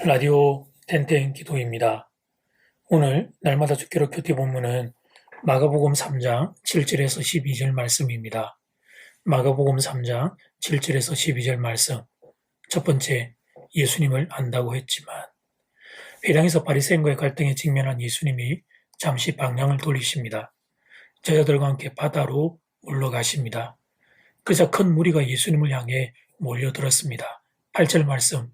라디오 땡땡 기도입니다. 오늘 날마다 주기로 큐티 본문은 마가복음 3장 7절에서 12절 말씀입니다. 마가복음 3장 7절에서 12절 말씀. 첫 번째, 예수님을 안다고 했지만 회당에서 바리새인과의 갈등에 직면한 예수님이 잠시 방향을 돌리십니다. 제자들과 함께 바다로 물러가십니다. 그자 큰 무리가 예수님을 향해 몰려들었습니다. 8절 말씀,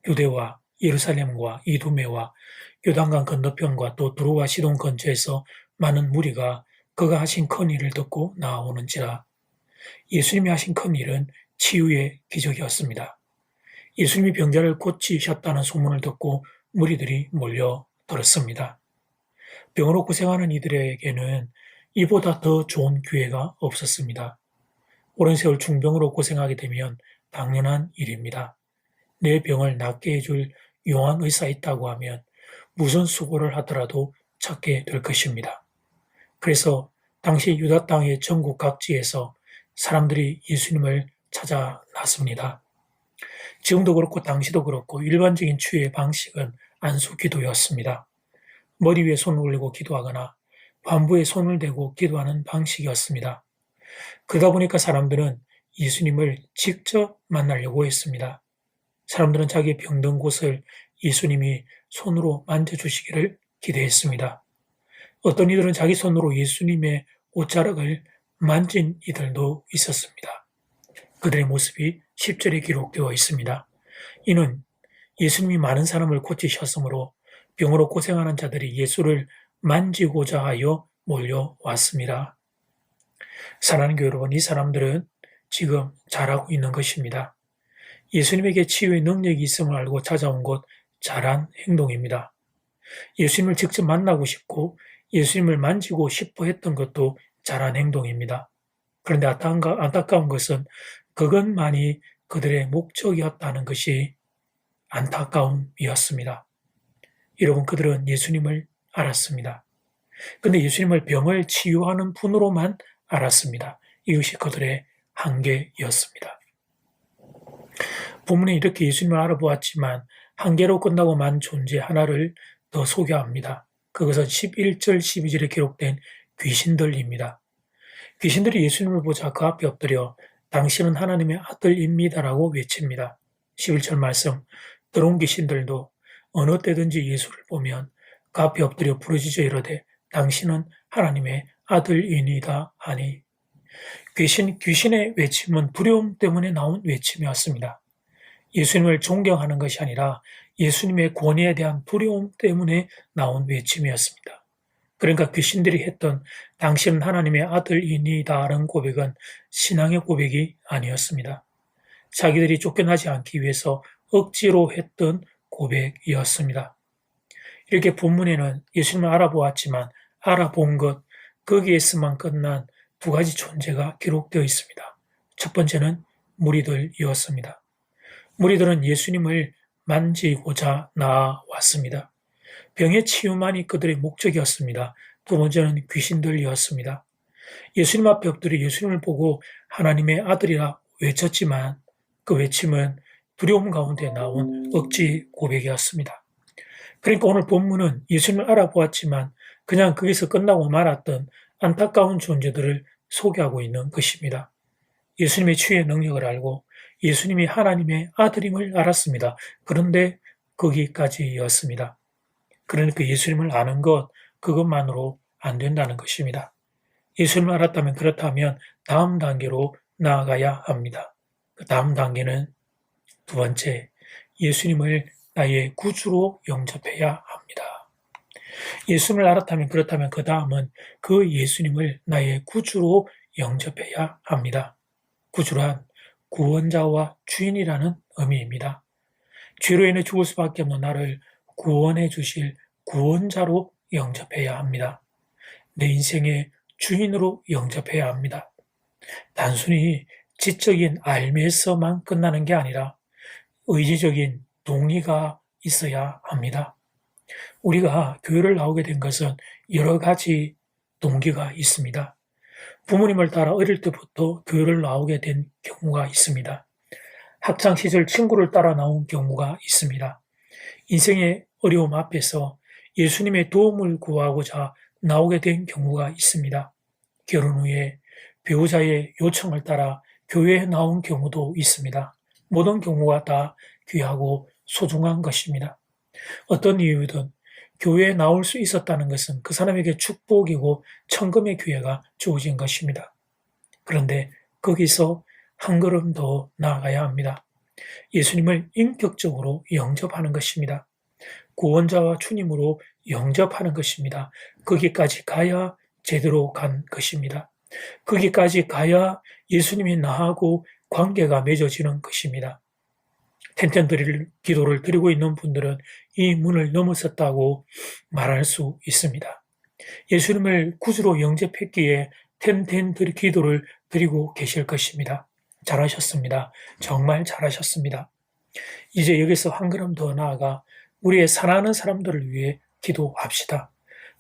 유대와 예루살렘과 이두메와 요단강 건너편과 또 두로와 시돈 근처에서 많은 무리가 그가 하신 큰 일을 듣고 나아오는지라. 예수님이 하신 큰 일은 치유의 기적이었습니다. 예수님이 병자를 고치셨다는 소문을 듣고 무리들이 몰려들었습니다. 병으로 고생하는 이들에게는 이보다 더 좋은 기회가 없었습니다. 오랜 세월 중병으로 고생하게 되면 당연한 일입니다. 내 병을 낫게 해줄 용한 의사 있다고 하면 무슨 수고를 하더라도 찾게 될 것입니다. 그래서 당시 유다 땅의 전국 각지에서 사람들이 예수님을 찾아 나섭니다. 지금도 그렇고 당시도 그렇고 일반적인 치유의 방식은 안수 기도였습니다. 머리 위에 손을 올리고 기도하거나 환부에 손을 대고 기도하는 방식이었습니다. 그러다 보니까 사람들은 예수님을 직접 만나려고 했습니다. 사람들은 자기의 병든 곳을 예수님이 손으로 만져주시기를 기대했습니다. 어떤 이들은 자기 손으로 예수님의 옷자락을 만진 이들도 있었습니다. 그들의 모습이 10절에 기록되어 있습니다. 이는 예수님이 많은 사람을 고치셨으므로 병으로 고생하는 자들이 예수를 만지고자 하여 몰려왔습니다. 사랑하는 교회 여러분, 이 사람들은 지금 잘하고 있는 것입니다. 예수님에게 치유의 능력이 있음을 알고 찾아온 것 잘한 행동입니다. 예수님을 직접 만나고 싶고 예수님을 만지고 싶어 했던 것도 잘한 행동입니다. 그런데 안타까운 것은 그것만이 그들의 목적이었다는 것이 안타까움이었습니다. 여러분, 그들은 예수님을 알았습니다. 그런데 예수님을 병을 치유하는 분으로만 알았습니다. 이것이 그들의 한계였습니다. 본문에 이렇게 예수님을 알아보았지만 한계로 끝나고 만 존재 하나를 더 소개합니다. 그것은 11절, 12절에 기록된 귀신들입니다. 귀신들이 예수님을 보자 그 앞에 엎드려 당신은 하나님의 아들입니다라고 외칩니다. 11절 말씀, 들어온 귀신들도 어느 때든지 예수를 보면 그 앞에 엎드려 부르짖어 이르되 당신은 하나님의 아들이니이다 하니. 귀신의 외침은 두려움 때문에 나온 외침이었습니다. 예수님을 존경하는 것이 아니라 예수님의 권위에 대한 두려움 때문에 나온 외침이었습니다. 그러니까 귀신들이 했던 당신은 하나님의 아들이니이다라는 고백은 신앙의 고백이 아니었습니다. 자기들이 쫓겨나지 않기 위해서 억지로 했던 고백이었습니다. 이렇게 본문에는 예수님을 알아보았지만 알아본 것, 거기에서만 끝난 두 가지 존재가 기록되어 있습니다. 첫 번째는 무리들이었습니다. 무리들은 예수님을 만지고자 나아왔습니다. 병의 치유만이 그들의 목적이었습니다. 두 번째는 귀신들이었습니다. 예수님 앞에 엎드려 예수님을 보고 하나님의 아들이라 외쳤지만 그 외침은 두려움 가운데 나온 억지 고백이었습니다. 그러니까 오늘 본문은 예수님을 알아보았지만 그냥 거기서 끝나고 말았던 안타까운 존재들을 소개하고 있는 것입니다. 예수님의 치유의 능력을 알고 예수님이 하나님의 아들임을 알았습니다. 그런데 거기까지였습니다. 그러니까 예수님을 아는 것, 그것만으로 안 된다는 것입니다. 예수님을 알았다면 그렇다면 다음 단계로 나아가야 합니다. 그 다음 단계는 두 번째, 예수님을 나의 구주로 영접해야 합니다. 예수님을 알았다면 그렇다면 그 다음은 그 예수님을 나의 구주로 영접해야 합니다. 구주란 구원자와 주인이라는 의미입니다. 죄로 인해 죽을 수밖에 없는 나를 구원해 주실 구원자로 영접해야 합니다. 내 인생의 주인으로 영접해야 합니다. 단순히 지적인 알미에서만 끝나는 게 아니라 의지적인 동의가 있어야 합니다. 우리가 교회를 나오게 된 것은 여러 가지 동기가 있습니다. 부모님을 따라 어릴 때부터 교회를 나오게 된 경우가 있습니다. 학창시절 친구를 따라 나온 경우가 있습니다. 인생의 어려움 앞에서 예수님의 도움을 구하고자 나오게 된 경우가 있습니다. 결혼 후에 배우자의 요청을 따라 교회에 나온 경우도 있습니다. 모든 경우가 다 귀하고 소중한 것입니다. 어떤 이유든 교회에 나올 수 있었다는 것은 그 사람에게 축복이고 천금의 기회가 주어진 것입니다. 그런데 거기서 한 걸음 더 나아가야 합니다. 예수님을 인격적으로 영접하는 것입니다. 구원자와 주님으로 영접하는 것입니다. 거기까지 가야 제대로 간 것입니다. 거기까지 가야 예수님이 나하고 관계가 맺어지는 것입니다. 기도를 드리고 있는 분들은 이 문을 넘어섰다고 말할 수 있습니다. 예수님을 구주로 영접했기에 기도를 드리고 계실 것입니다. 잘하셨습니다. 정말 잘하셨습니다. 이제 여기서 한 걸음 더 나아가 우리의 사랑하는 사람들을 위해 기도합시다.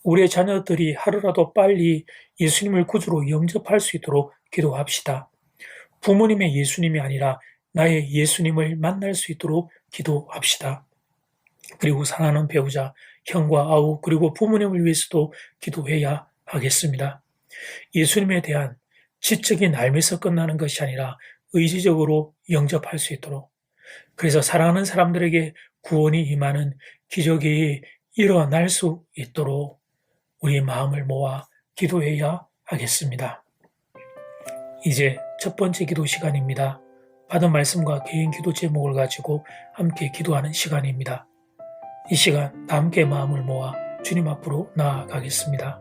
우리의 자녀들이 하루라도 빨리 예수님을 구주로 영접할 수 있도록 기도합시다. 부모님의 예수님이 아니라 나의 예수님을 만날 수 있도록 기도합시다. 그리고 사랑하는 배우자, 형과 아우, 그리고 부모님을 위해서도 기도해야 하겠습니다. 예수님에 대한 지적인 알면서 끝나는 것이 아니라 의지적으로 영접할 수 있도록, 그래서 사랑하는 사람들에게 구원이 임하는 기적이 일어날 수 있도록 우리 마음을 모아 기도해야 하겠습니다. 이제 첫 번째 기도 시간입니다. 받은 말씀과 개인 기도 제목을 가지고 함께 기도하는 시간입니다. 이 시간 다 함께 마음을 모아 주님 앞으로 나아가겠습니다.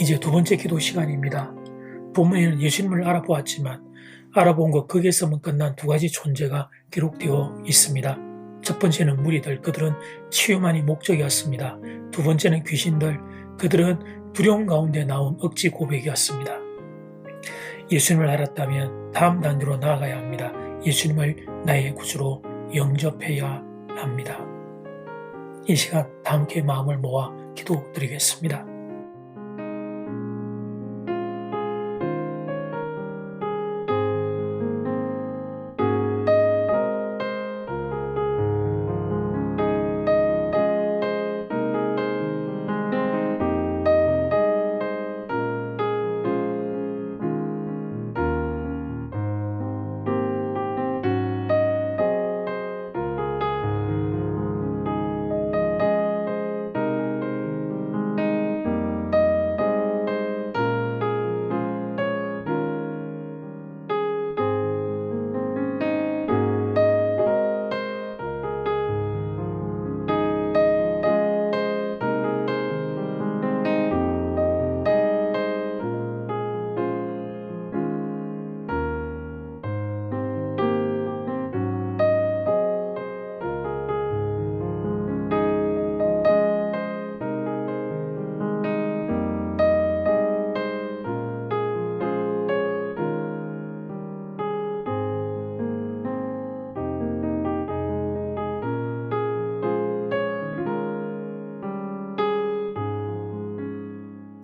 이제 두 번째 기도 시간입니다. 본문에는 예수님을 알아보았지만 알아본 것 거기에서만 끝난 두 가지 존재가 기록되어 있습니다. 첫 번째는 무리들, 그들은 치유만이 목적이었습니다. 두 번째는 귀신들, 그들은 두려움 가운데 나온 억지 고백이었습니다. 예수님을 알았다면 다음 단계로 나아가야 합니다. 예수님을 나의 구주로 영접해야 합니다. 이 시간 다 함께 마음을 모아 기도드리겠습니다.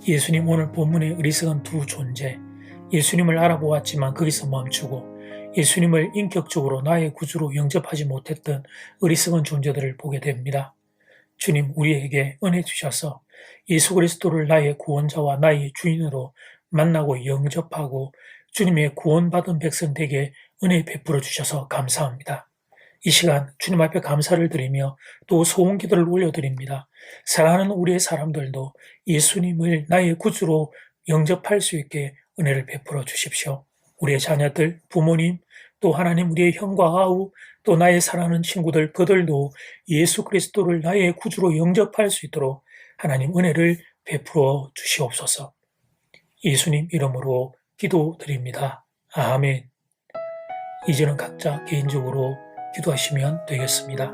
예수님 오늘 본문의 어리석은 두 존재, 예수님을 알아보았지만 거기서 멈추고 예수님을 인격적으로 나의 구주로 영접하지 못했던 어리석은 존재들을 보게 됩니다. 주님 우리에게 은혜 주셔서 예수 그리스도를 나의 구원자와 나의 주인으로 만나고 영접하고 주님의 구원받은 백성 되게 은혜 베풀어 주셔서 감사합니다. 이 시간 주님 앞에 감사를 드리며 또 소원기도를 올려드립니다. 사랑하는 우리의 사람들도 예수님을 나의 구주로 영접할 수 있게 은혜를 베풀어 주십시오. 우리의 자녀들, 부모님, 또 하나님 우리의 형과 아우, 또 나의 사랑하는 친구들, 그들도 예수 그리스도를 나의 구주로 영접할 수 있도록 하나님 은혜를 베풀어 주시옵소서. 예수님 이름으로 기도드립니다. 아멘. 이제는 각자 개인적으로 기도하시면 되겠습니다.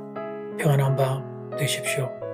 평안한 밤 되십시오.